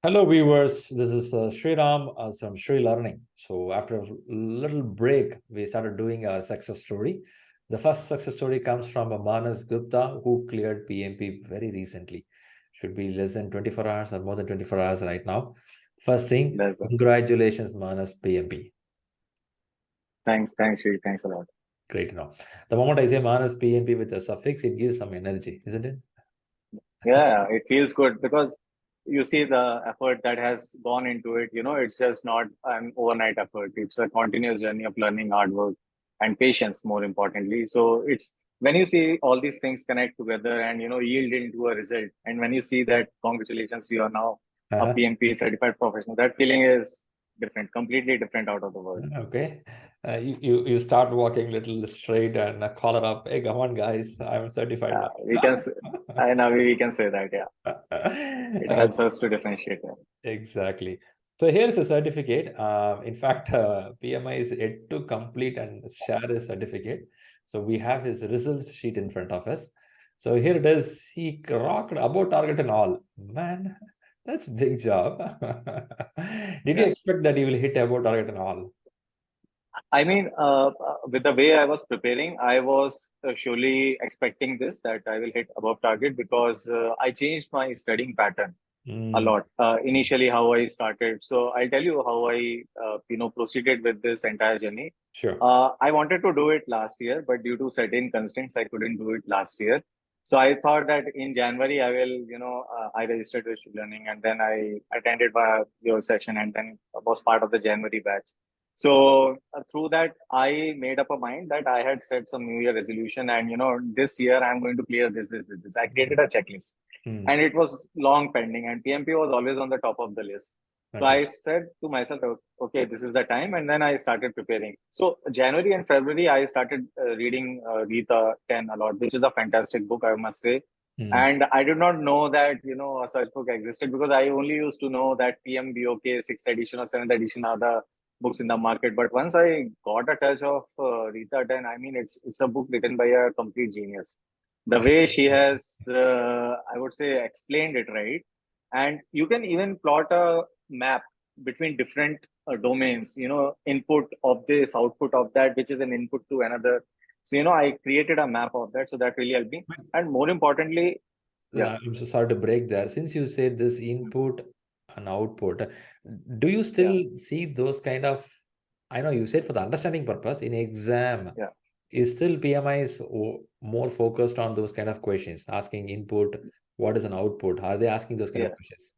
Hello viewers, this is Sriram from ShriLearning. So after a little break, we started doing a success story. The first success story comes from Maanas Gupta, who cleared PMP very recently. Should be less than 24 hours or more than 24 hours right now. First thing, That's congratulations, Maanas PMP. thanks, Shri. Thanks a lot. Great to know. The moment I say Maanas PMP with a suffix, it gives some energy, isn't it? Yeah, it feels good because you see the effort that has gone into it. It's just not an overnight effort. It's a continuous journey of learning, hard work, and patience, more importantly. So it's when you see all these things connect together and yield into a result, and when you see that, congratulations, you are now a Uh-huh. PMP certified professional. That feeling is different, completely different out of the world. Okay. You start walking little straight and collar up. Hey, come on, guys. I'm certified We can, now. I know we can say that. Yeah, it Uh, helps us to differentiate. Yeah. exactly. So here's a certificate. In fact, PMI is yet to complete and share his certificate. So we have his results sheet in front of us. So here it is. He rocked above target and all. Man, that's big job. Did you Yeah. expect that he will hit above target and all? I mean, with the way I was preparing, I was surely expecting this that I will hit above target because I changed my studying pattern a Mm, lot. Initially, how I started. So I'll tell you how I, proceeded with this entire journey. sure. I wanted to do it last year, but due to certain constraints, I couldn't do it last year. So I thought that in January I will, I registered with ShriLearning and then I attended your session and then was part of the January batch. So through that, I made up a mind that I had set some New Year resolution, and this year I'm going to clear this. I created a checklist, Mm, and it was long pending, and PMP was always on the top of the list. So okay. I said to myself, okay, this is the time, and then I started preparing. So January and February, I started reading Rita 10 a lot, which is a fantastic book, I must say. Mm, And I did not know that a such book existed because I only used to know that PMBOK 6th edition or 7th edition are the books in the market. But once I got a touch of Rita 10, I mean, it's a book written by a complete genius. The way she has, I would say, explained it right, and you can even plot a map between different domains. Input of this, output of that, which is an input to another. So I created a map of that, so that really helped me. And more importantly, yeah. I'm so sorry to break there. Since you said this input and output, do you Yeah, still see those kind of, I know you said for the understanding purpose in exam, yeah. is still PMI is more focused on those kind of questions, asking input, what is an output? Are they asking those kind of Yeah. questions?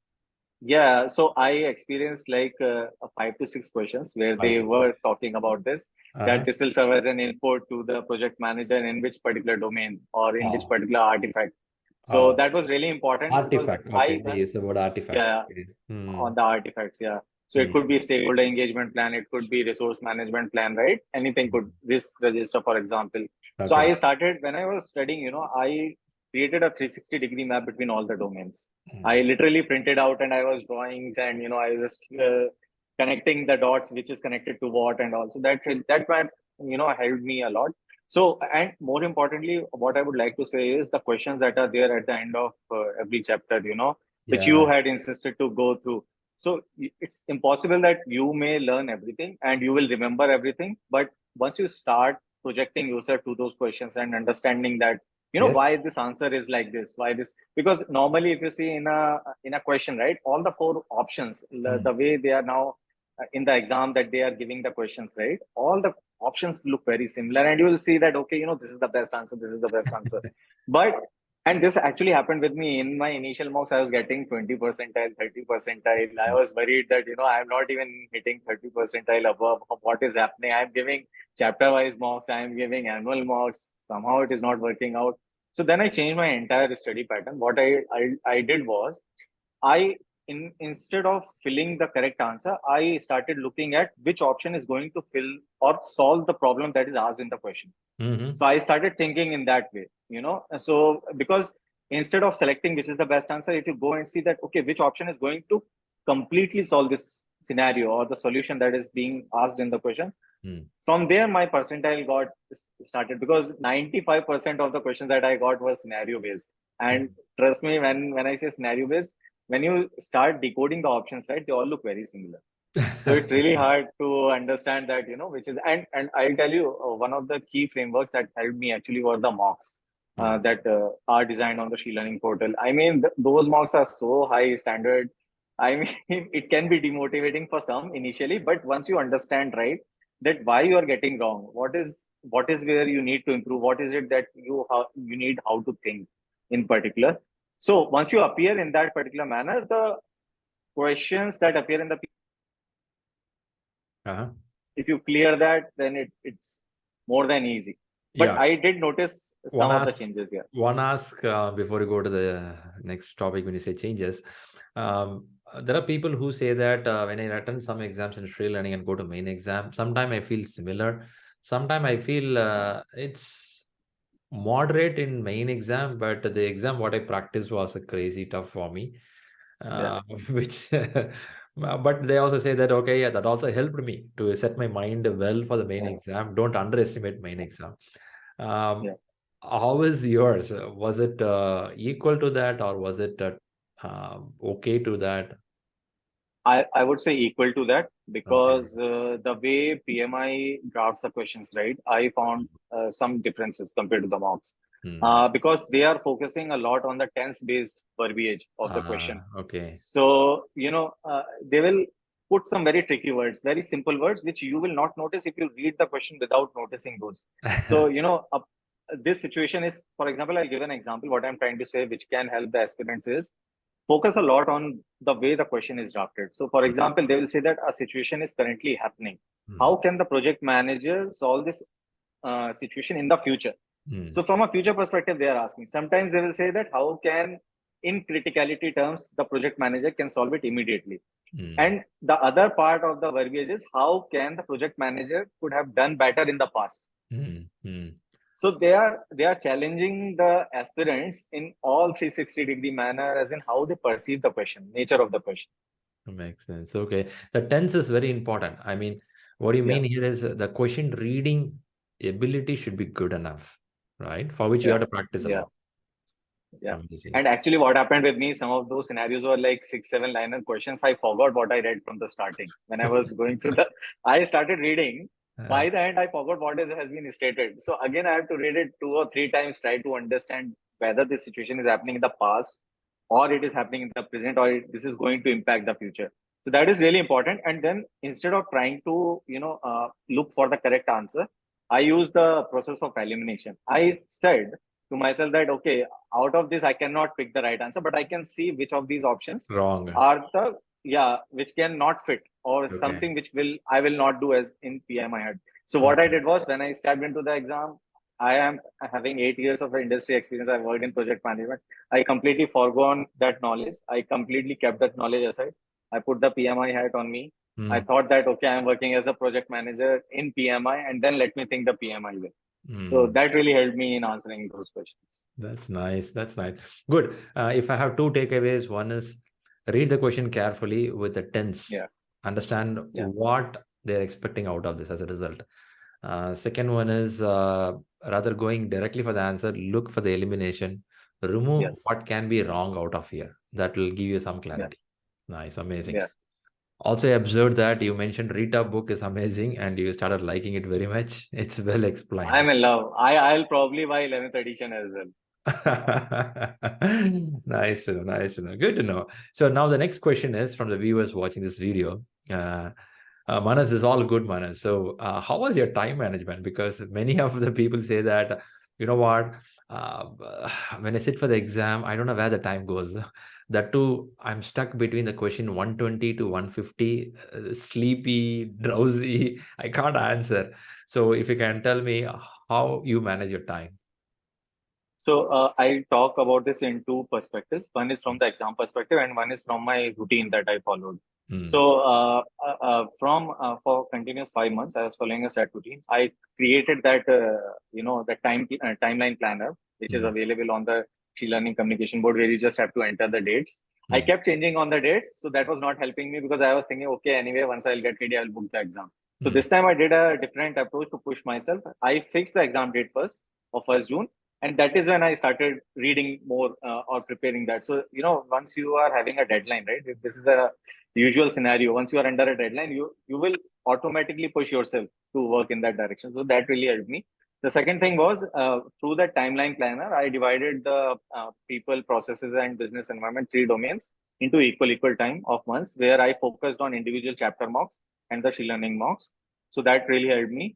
Yeah, so I experienced like 5 to 6 questions where Five, they six. were talking about this, that Uh-huh. this will serve as an input to the project manager in which particular domain or in which Oh, particular artifact. So oh, that was really important because artifact. Okay, they use the word artifact. yeah, Hmm. on the artifacts, yeah. So it Hmm. could be stakeholder engagement plan, it could be resource management plan, right? Anything could, risk register, for example. So Okay. I started when I was studying, I created a 360-degree map between all the domains. I Hmm. literally printed out and I was drawing and I was just connecting the dots, which is connected to what and also that map, helped me a lot. So, and more importantly, what I would like to say is the questions that are there at the end of every chapter, which you Yeah. had insisted to go through. So it's impossible that you may learn everything and you will remember everything. But once you start projecting yourself to those questions and understanding that, Yes. why this answer is like this, why this, because normally if you see in a question, right, all the four options, the Hmm. way they are now in the exam that they are giving the questions, right, all the options look very similar, and you will see that okay, this is the best answer, this is the best answer. But and this actually happened with me in my initial mocks. I was getting 20 percentile, 30 percentile. I was worried that, I'm not even hitting 30 percentile above. What is happening? I'm giving chapter wise mocks, I'm giving annual mocks. Somehow it is not working out. So then I changed my entire study pattern. What I did was, I instead of filling the correct answer, I started looking at which option is going to fill or solve the problem that is asked in the question. Mm-hmm. So I started thinking in that way, So because instead of selecting which is the best answer, if you go and see that, okay, which option is going to completely solve this scenario or the solution that is being asked in the question, Hmm. from there my percentile got started because 95% of the questions that I got were scenario based. And Hmm. trust me, when I say scenario based, when you start decoding the options, right, they all look very similar. So it's really hard to understand that, which is, and I'll tell you, one of the key frameworks that helped me actually were the mocks that are designed on the ShriLearning portal. I mean, those mocks are so high standard. I mean, it can be demotivating for some initially, but once you understand, right, that why you are getting wrong, what is where you need to improve, what is it that you need how to think in particular. So once you appear in that particular manner, the questions that appear in the if you clear that, then it's more than easy. But I did notice some of the changes here. One ask before you go to the next topic when you say changes. There are people who say that when I attend some exams in ShriLearning and go to main exam, sometimes I feel similar. Sometimes I feel it's moderate in main exam, but the exam what I practiced was a crazy tough for me. Which but they also say that okay, yeah, that also helped me to set my mind well for the main exam. Don't underestimate main exam. How is yours? Was it equal to that, or was it okay to that? I would say equal to that, because the way PMI drafts the questions, right, I found some differences compared to the mocks. Because they are focusing a lot on the tense-based verbiage of the question. So, they will put some very tricky words, very simple words, which you will not notice if you read the question without noticing those. So, this situation is, for example, I'll give an example. What I'm trying to say, which can help the aspirants, is focus a lot on the way the question is drafted. So, for example, they will say that a situation is currently happening. How can the project manager solve this situation in the future? So, from a future perspective, they are asking. Sometimes they will say that how can, in criticality terms, the project manager can solve it immediately. And the other part of the verbiage is how can the project manager could have done better in the past. So they are challenging the aspirants in all 360-degree manner, as in how they perceive the question, nature of the question. Makes sense. Okay. The tense is very important. I mean, what you mean here is the question reading ability should be good enough, right? For which you have to practice a lot. Amazing. And actually what happened with me, some of those scenarios were like 6-7 liner questions. I forgot what I read from the starting. When I was going through I started reading. By the end, I forgot what has been stated. So again, I have to read it 2 or 3 times, try to understand whether this situation is happening in the past, or it is happening in the present, or this is going to impact the future. So that is really important. And then instead of trying to, look for the correct answer, I use the process of elimination. I said to myself that, okay, out of this, I cannot pick the right answer, but I can see which of these options are which can not fit, or something which I will not do as in PMI had. So what I did was, when I stepped into the exam, I am having 8 years of industry experience. I worked in project management. I completely forgone that knowledge. I completely kept that knowledge aside. I put the PMI hat on me. I thought that, okay, I'm working as a project manager in PMI, and then let me think the PMI way. So that really helped me in answering those questions. That's nice. That's nice. Good. If I have 2 takeaways, one is read the question carefully with the tense. Understand what they're expecting out of this as a result. Second one is rather going directly for the answer, look for the elimination, remove what can be wrong out of here. That will give you some clarity. Nice. Amazing. Also, I observed that you mentioned Rita book is amazing and you started liking it very much. It's well explained. I'm in love. I'll probably buy 11th edition as well. Nice to know. Nice to know. Good to know. So now the next question is from the viewers watching this video. Maanas, is all good, Maanas. So how was your time management? Because many of the people say that, you know what, when I sit for the exam, I don't know where the time goes. That too, I'm stuck between the question 120 to 150, sleepy, drowsy. I can't answer. So if you can tell me how you manage your time. So I'll talk about this in 2 perspectives. One is from the exam perspective, and one is from my routine that I followed. So for continuous 5 months, I was following a set routine. I created that, the timeline planner, which is available on the ShriLearning communication board, where you just have to enter the dates. I kept changing on the dates, so that was not helping me, because I was thinking, okay, anyway, once I'll get ready, I'll book the exam. So this time I did a different approach to push myself. I fixed the exam date first of 1st June. And that is when I started reading more or preparing that. So, once you are having a deadline, right? If this is a usual scenario, once you are under a deadline, you will automatically push yourself to work in that direction. So that really helped me. The second thing was through the timeline planner, I divided the people, processes, and business environment, 3 domains, into equal time of months, where I focused on individual chapter mocks and the ShriLearning mocks. So that really helped me.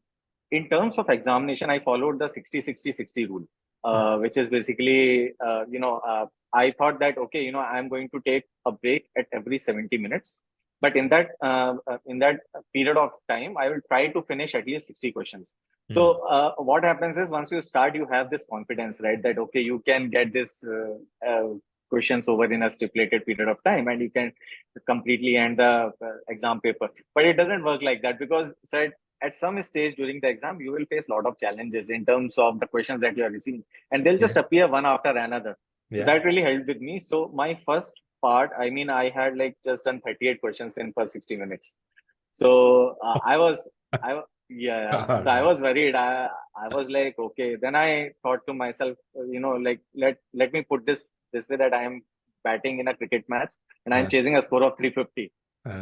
In terms of examination, I followed the 60-60-60 rule, which is basically, I thought that, okay, I'm going to take a break at every 70 minutes. But in that period of time, I will try to finish at least 60 questions. So what happens is once you start, you have this confidence, right? That, okay, you can get this questions over in a stipulated period of time and you can completely end the exam paper. But it doesn't work like that, because at some stage during the exam, you will face a lot of challenges in terms of the questions that you are receiving, and they'll just appear one after another. So that really helped with me. So my first part, I mean, I had like just done 38 questions in per 60 minutes. So So I was worried. I was like, okay. Then I thought to myself, like let me put this way, that I am batting in a cricket match and I'm chasing a score of 350.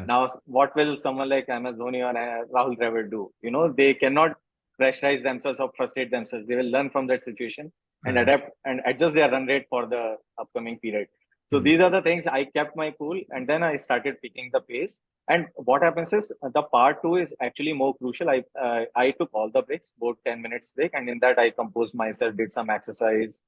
Now, what will someone like MS Dhoni or Rahul Dravid do? They cannot pressurize themselves or frustrate themselves. They will learn from that situation and adapt and adjust their run rate for the upcoming period. So these are the things. I kept my cool, and then I started picking the pace. And what happens is the part 2 is actually more crucial. I took all the breaks, both 10 minutes break, and in that I composed myself, did some exercise,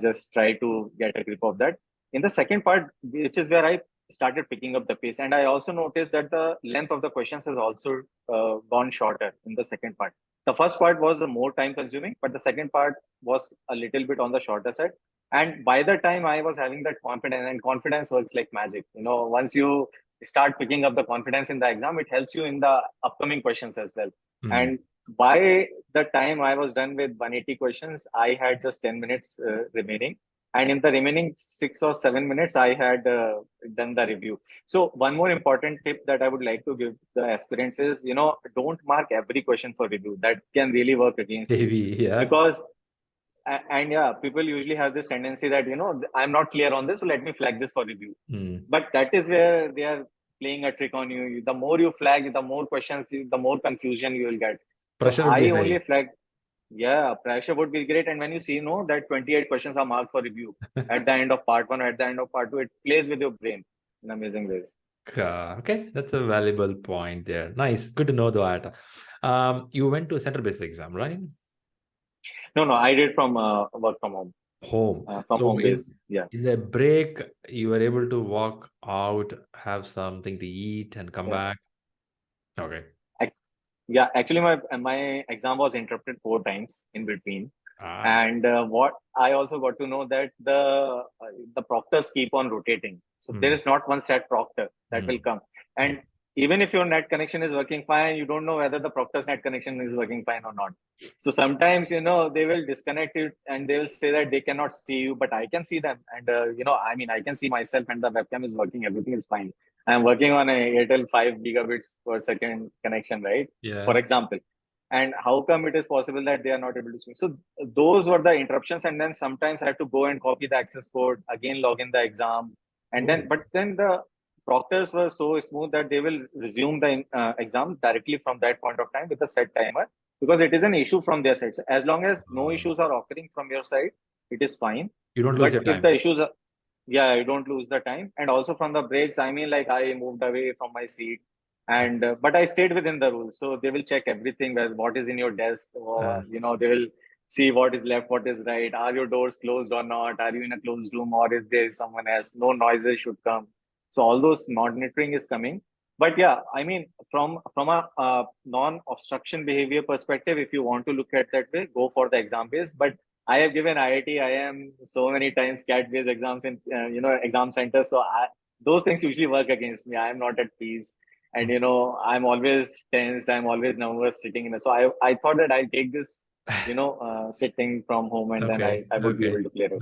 just try to get a grip of that. In the second part, which is where I started picking up the pace, and I also noticed that the length of the questions has also gone shorter in the second part. The first part was more time consuming, but the second part was a little bit on the shorter side. And by the time I was having that confidence, and confidence works like magic. Once you start picking up the confidence in the exam, it helps you in the upcoming questions as well. And by the time I was done with 180 questions, I had just 10 minutes remaining. And in the remaining 6 or 7 minutes, I had done the review. So one more important tip that I would like to give the aspirants is, don't mark every question for review. That can really work against you. Because people usually have this tendency that, I'm not clear on this, so let me flag this for review. But that is where they are playing a trick on you. The more you flag, the more questions, the more confusion you will get. Pressure so I only flag. Yeah, pressure would be great. And when you see, that 28 questions are marked for review at the end of part 1 or at the end of part 2, it plays with your brain in amazing ways. Okay, that's a valuable point there. Nice. Good to know that. You went to a center-based exam, right? No, I did from work from home. From home base. In the break, you were able to walk out, have something to eat, and come back. Okay. Actually, my exam was interrupted 4 times in between. And what I also got to know that the proctors keep on rotating. So there is not one set proctor that will come. And even if your net connection is working fine, you don't know whether the proctor's net connection is working fine or not. So sometimes, they will disconnect it and they will say that they cannot see you, but I can see them. And, I can see myself and the webcam is working. Everything is fine. I'm working on a Airtel 5 gigabits per second connection, right? For example. And how come it is possible that they are not able to swing? So those were the interruptions. And then sometimes I had to go and copy the access code, again log in the exam. And then the proctors were so smooth that they will resume the exam directly from that point of time with a set timer, because it is an issue from their side. So as long as no issues are occurring from your side, it is fine. You don't lose your time. If the issues are, you don't lose the time. And also from the breaks, I moved away from my seat. And but I stayed within the rules. So they will check everything, what is in your desk, or they will see what is left, what is right. Are your doors closed or not? Are you in a closed room, or is there someone else? No noises should come. So all those monitoring is coming. But from a non-obstruction behavior perspective, if you want to look at that way, go for the exam base. But I have given IIT, IIM so many times CAT-based exams in exam centers. So those things usually work against me. I am not at peace. And, I'm always tensed. I'm always nervous sitting in it. So I thought that I'll take this, sitting from home, and then I would be able to clear it.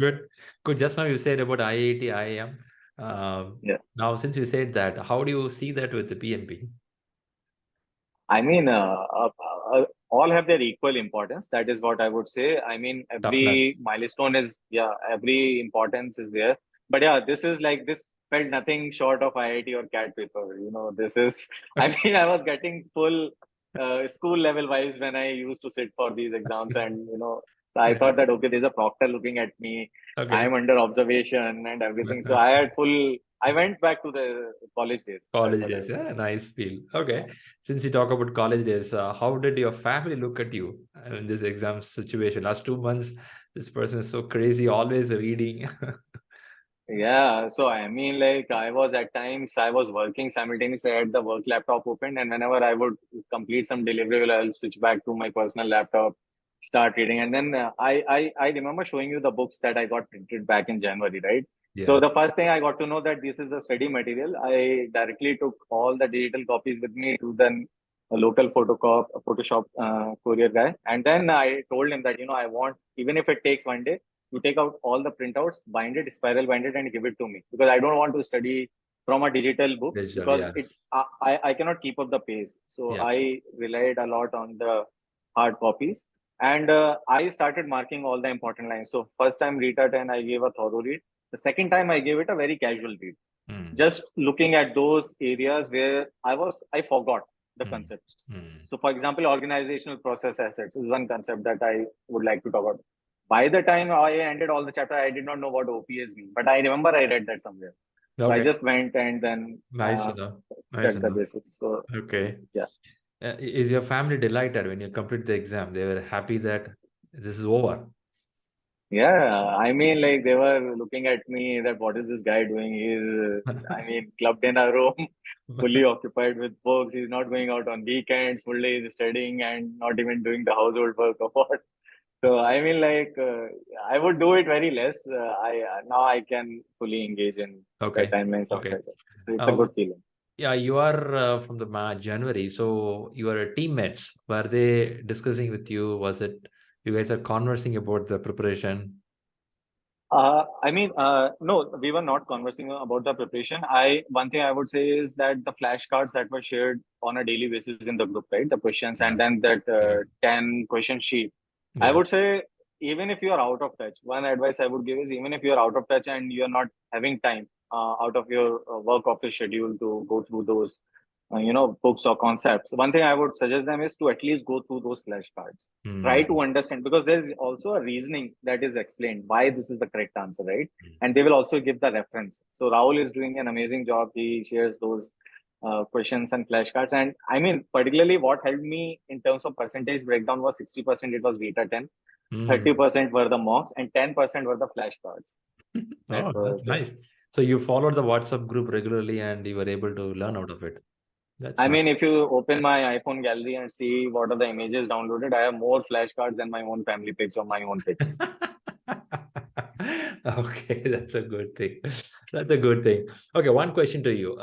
Good. Just now you said about IIT, IIM. Now, since you said that, how do you see that with the PMP? all have their equal importance. That is what I would say. I mean, every Toughness. milestone is, every importance is there. But yeah, this felt nothing short of IIT or CAT paper. This is, I mean, I was getting full school level vibes when I used to sit for these exams. And, I Yeah. thought that, okay, there's a proctor looking at me. I Okay. am under observation and everything. So I went back to the college days. That's College what I days, would say. yeah, nice feel. Okay, since you talk about college days, how did your family look at you in this exam situation? Last 2 months, this person is so crazy, always reading. Yeah, so I mean, like I was at times I was working simultaneously. I had the work laptop open, and whenever I would complete some deliverable, I'll switch back to my personal laptop, start reading, and then I remember showing you the books that I got printed back in January, right? So Yeah, the first thing I got to know that this is the study material. I directly took all the digital copies with me to the local Photoshop courier guy, and then I told him that I want, even if it takes one day, you take out all the printouts, bind it, spiral bind it, and give it to me, because I don't want to study from a digital book, digital. because Yeah, I cannot keep up the pace. So yeah. I relied a lot on the hard copies, and I started marking all the important lines. So first time read 10, I gave a thorough read. The second time I gave it a very casual read, Mm, just looking at those areas where I forgot the mm, concepts. mm. So, for example, organizational process assets is one concept that I would like to talk about. By the time I ended all the chapter, I did not know what OPS mean, but I remember I read that somewhere. So I Okay, just went and then nice to know. Nice to checked the know. basics. So Okay. yeah. Is your family delighted when you complete the exam? They were happy that this is over. Yeah, I mean, like they were looking at me that what is this guy doing? He's, I mean, clubbed in a room, fully occupied with books. He's not going out on weekends, full days studying and not even doing the household work or what. So, I mean, like I would do it very less. I Now I can fully engage in the Okay, timelines okay. outside that. So it's a Uh, good feeling. Yeah, you are from the January, so your teammates, were they discussing with you? Was it you guys are conversing about the preparation? I mean, no, we were not conversing about the preparation. One thing I would say is that the flashcards that were shared on a daily basis in the group, right? The questions Yeah, and then that yeah, 10 question sheet. I yeah. would say, even if you are out of touch, one advice I would give is, even if you are out of touch and you are not having time out of your work office schedule to go through those, books or concepts, one thing I would suggest them is to at least go through those flashcards. Try to Hmm. understand, because there's also a reasoning that is explained why this is the correct answer, right? And they will also give the reference. So Rahul is doing an amazing job. He shares those questions and flashcards. And I mean, particularly what helped me in terms of percentage breakdown was 60% it was Vita 10, Hmm. 30% were the mocks, and 10% were the flashcards. That Oh, was, that's nice. So you followed the WhatsApp group regularly and you were able to learn out of it. That's I nice. mean, if you open my iPhone gallery and see what are the images downloaded, I have more flashcards than my own family pics or my own pics. Okay, that's a good thing. That's a good thing. Okay, one question to you.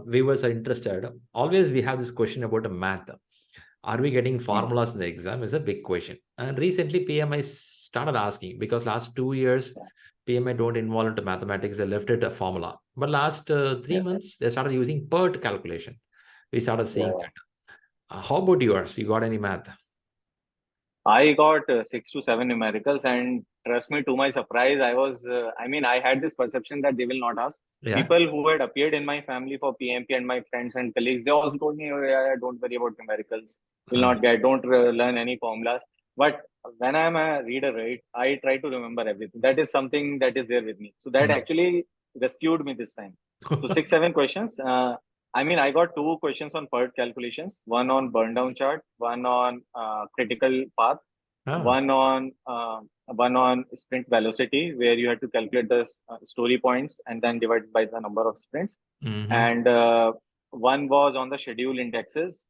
Viewers are interested. Always we have this question about a math. Are we getting Hmm. formulas in the exam is a big question. And recently PMI started asking because last 2 years PMI don't involve into mathematics. They left it a formula. But last three Yeah. months they started using PERT calculation. We started seeing Yeah. that. How about yours? You got any math? I got 6 to 7 numericals, and trust me, to my surprise, I mean, I had this perception that they will not ask. Yeah. People who had appeared in my family for PMP and my friends and colleagues, they also told me, oh, yeah, don't worry about numericals. Will Uh, not don't learn any formulas. But when I'm a reader, right, I try to remember everything. That is something that is there with me. So that mm. actually rescued me this time. So 6, 7 questions. I mean, I got 2 questions on PERT calculations, one on burn down chart, one on critical path, Ah. one on sprint velocity, where you had to calculate the story points and then divide by the number of sprints. Hmm. And one was on the schedule indexes.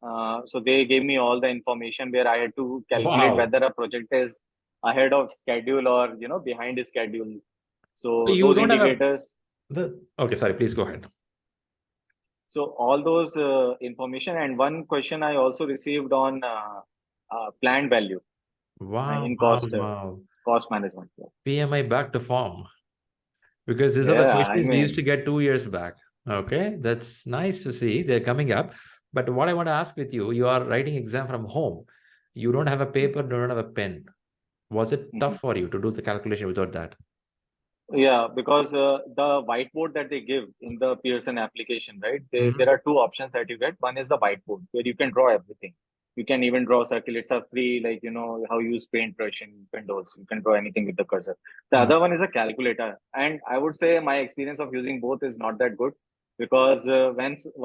So they gave me all the information where I had to calculate Wow. whether a project is ahead of schedule or behind the schedule. So So you those don't have a indicators. the okay, sorry, please go ahead. So all those information, and one question I also received on planned value Wow, in wow, cost wow. cost management. Yeah. PMI back to form because these are the Yeah, I questions we used mean, to get 2 years back. Okay, that's nice to see they're coming up. But what I want to ask with you, you are writing exam from home. You don't have a paper, don't have a pen. Was it Mhm. tough for you to do the calculation without that? Yeah, because the whiteboard that they give in the Pearson application, right? There Mhm. are two options that you get. One is the whiteboard where you can draw everything. You can even draw circle. It's a free, like, how you use paintbrush in Windows. You can draw anything with the cursor. The Mm. other one is a calculator. And I would say my experience of using both is not that good because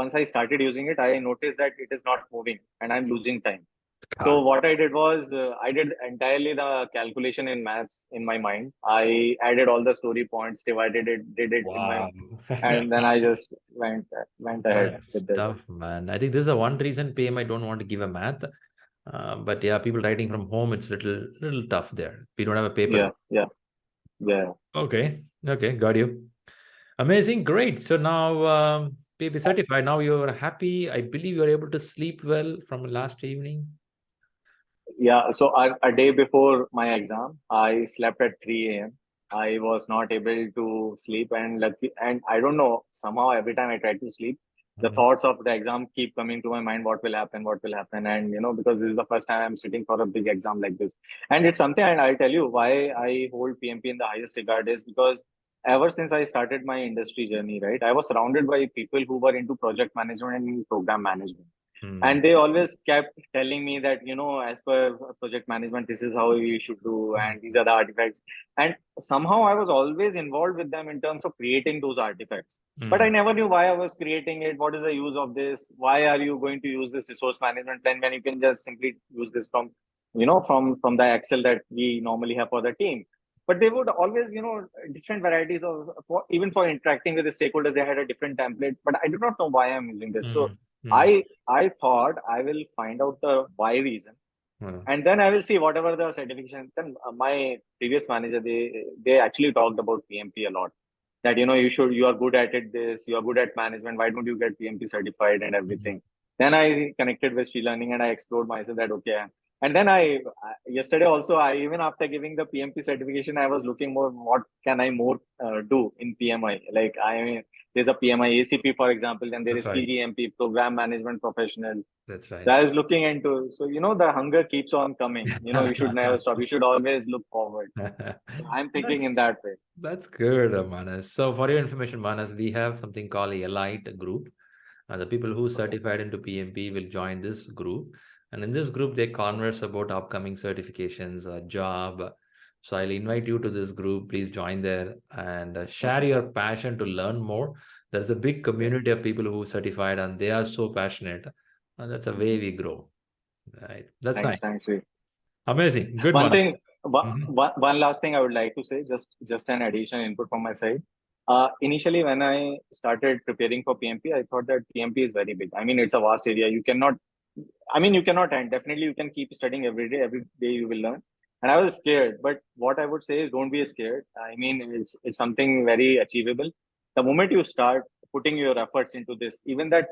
once I started using it, I noticed that it is not moving and I'm losing time. So God. what I did was I did entirely the calculation in maths in my mind. I added all the story points, divided it, did it in my, Wow. and then I just went ahead That's with this. tough, man. I think this is the one reason PMI don't want to give a math. But yeah, people writing from home, it's little tough there. We don't have a paper. Yeah, yeah, yeah, Okay. Okay. Got you. Amazing. Great. So now PMP certified. Now you're happy. I believe you're able to sleep well from last evening. yeah. So a day before my exam, I slept at 3 a.m. I was not able to sleep, and I don't know, somehow every time I try to sleep, the Mhm. thoughts of the exam keep coming to my mind. What will happen? What will happen? And because this is the first time I'm sitting for a big exam like this, and it's something. And I'll tell you why I hold PMP in the highest regard is because ever since I started my industry journey, right, I was surrounded by people who were into project management and program management, Hmm. and they always kept telling me that as per project management, this is how we should do, and these are the artifacts. And somehow I was always involved with them in terms of creating those artifacts, but I Hmm. never knew why I was creating it. What is the use of this? Why are you going to use this resource management plan when you can just simply use this from the Excel that we normally have for the team? But they would always, different varieties of, even for interacting with the stakeholders, they had a different template, but I do not know why I'm using this. So Hmm. Hmm. I thought I will find out the why reason, Hmm. and then I will see whatever the certification. Then my previous manager, they actually talked about PMP a lot. That you are good at it. This you are good at management. Why don't you get PMP certified and Hmm. everything? Then I connected with ShriLearning and I explored myself that okay. And then yesterday also I, even after giving the PMP certification, I was looking more what can I more do in PMI. Like there's a PMI-ACP, for example, then there That's is right. PGMP, Program Management Professional. That's So right. I was looking into, so the hunger keeps on coming. You should never stop. You should always look forward. So I'm thinking in That's that way. that's good, Manas. So for your information, Manas, we have something called a Elite group. The people who Okay. certified into PMP will join this group. And in this group, they converse about upcoming certifications, job. So I'll invite you to this group. Please join there and share Okay. your passion to learn more. There's a big Yeah. community of people who certified and they are so passionate. And that's a way we grow. Right. That's Thanks. nice. Thanks, Sri. Amazing. Good, One Manas. thing, one, Mhm. one last thing I would like to say, just an additional input from my side. Initially, when I started preparing for PMP, I thought that PMP is very big. I mean, it's a vast area. You cannot end. Definitely, you can keep studying every day. Every day you will learn. And I was scared. But what I would say is don't be scared. I mean, it's something very achievable. The moment you start putting your efforts into this, even that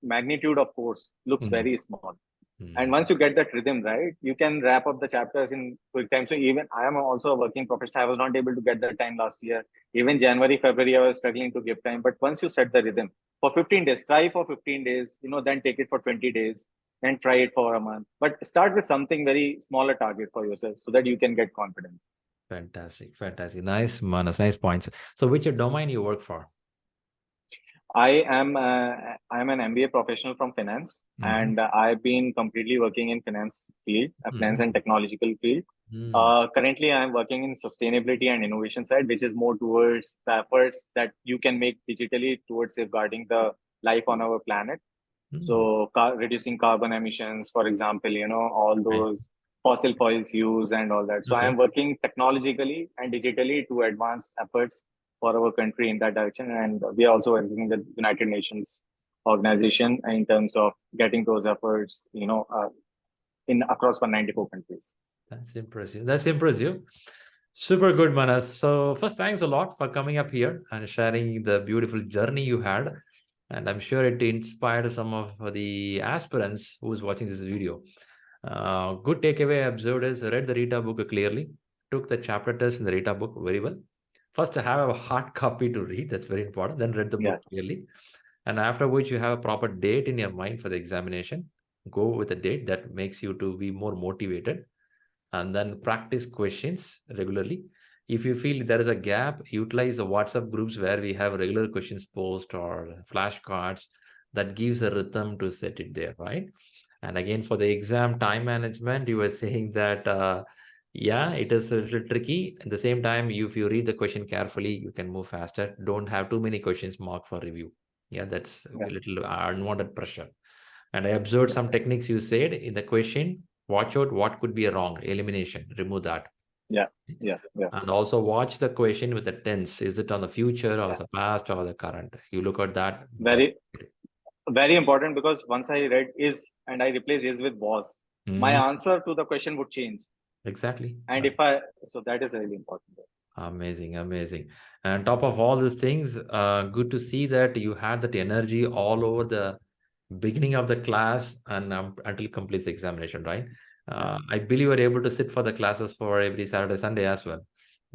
magnitude of course looks Mhm. very small. And Mhm. once you get that rhythm right, you can wrap up the chapters in quick time. So even I am also a working professional. I was not able to get that time last year. Even January, February, I was struggling to give time. But once you set the rhythm for 15 days, try for 15 days, then take it for 20 days, then try it for a month. But start with something very smaller target for yourself so that you can get confidence. Fantastic. Fantastic. Nice, Manas. Nice points. So which domain you work for? I am an MBA professional from finance, Mhm. and I've been completely working in finance field, finance Mhm. and technological field. Mm. Currently, I'm working in sustainability and innovation side, which is more towards the efforts that you can make digitally towards safeguarding the life on our planet. Mm. So, reducing carbon emissions, for example, all Right. those fossil fuels use and all that. So, I Okay. am working technologically and digitally to advance efforts for our country in that direction. And we are also working with United Nations organization in terms of getting those efforts, in across 194 countries. That's impressive. That's impressive. Super good, Manas. So first, thanks a lot for coming up here and sharing the beautiful journey you had. And I'm sure it inspired some of the aspirants who's watching this video. Good takeaway I observed is read the Rita book clearly, took the chapter test in the Rita book very well. First, have a hard copy to read. That's very important. Then read the Yeah. book clearly. And after which you have a proper date in your mind for the examination. Go with a date that makes you to be more motivated, and then practice questions regularly. If you feel there is a gap, utilize the WhatsApp groups where we have regular questions post or flashcards. That gives a rhythm to set it there, right? And again, for the exam time management, you were saying that, yeah, it is a little tricky. At the same time, if you read the question carefully, you can move faster. Don't have too many questions marked for review. Yeah, that's a little unwanted pressure. And I observed some techniques you said in the question. Watch out what could be a wrong. Elimination. Remove that. Yeah. And also watch the question with the tense. Is it on the future or Yeah. the past or the current? You look at that. Very important, because once I read is and I replace is with was, my answer to the question would change. Exactly. And so that is really important. Amazing, amazing. And top of all these things, good to see that you had that energy all over the beginning of the class and until complete the examination, right? I believe you are able to sit for the classes for every Saturday, Sunday as well,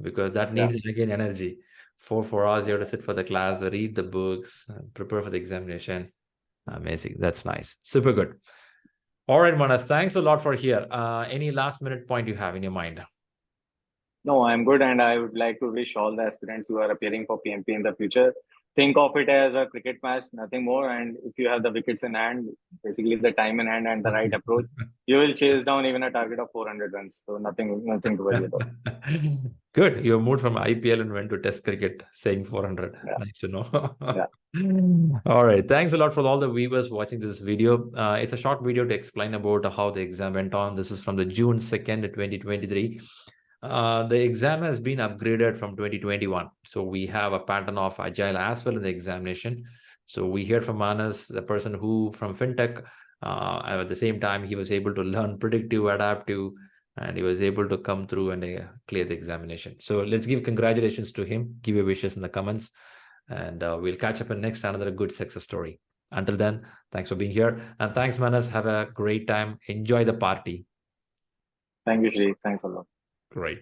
because that needs again energy. 4 hours you have to sit for the class, read the books, prepare for the examination. Amazing. That's nice. Super good. All right, Maanas, thanks a lot for here. Any last minute point you have in your mind? No, I'm good, and I would like to wish all the aspirants who are appearing for PMP in the future, think of it as a cricket match, nothing more. And if you have the wickets in hand, basically the time in hand and the right approach, you will chase down even a target of 400 runs. So nothing to worry about. Good. You moved from IPL and went to Test cricket, saying 400. Yeah. Nice to know. Yeah. All right. Thanks a lot for all the viewers watching this video. It's a short video to explain about how the exam went on. This is from the June 2nd, 2023. The exam has been upgraded from 2021. So we have a pattern of Agile as well in the examination. So we heard from Maanas, the person who from FinTech, at the same time, he was able to learn predictive, adaptive, and he was able to come through and clear the examination. So let's give congratulations to him. Give your wishes in the comments, and we'll catch up in next another good success story. Until then, thanks for being here. And thanks, Maanas. Have a great time. Enjoy the party. Thank you, Shri. Thanks a lot. Great.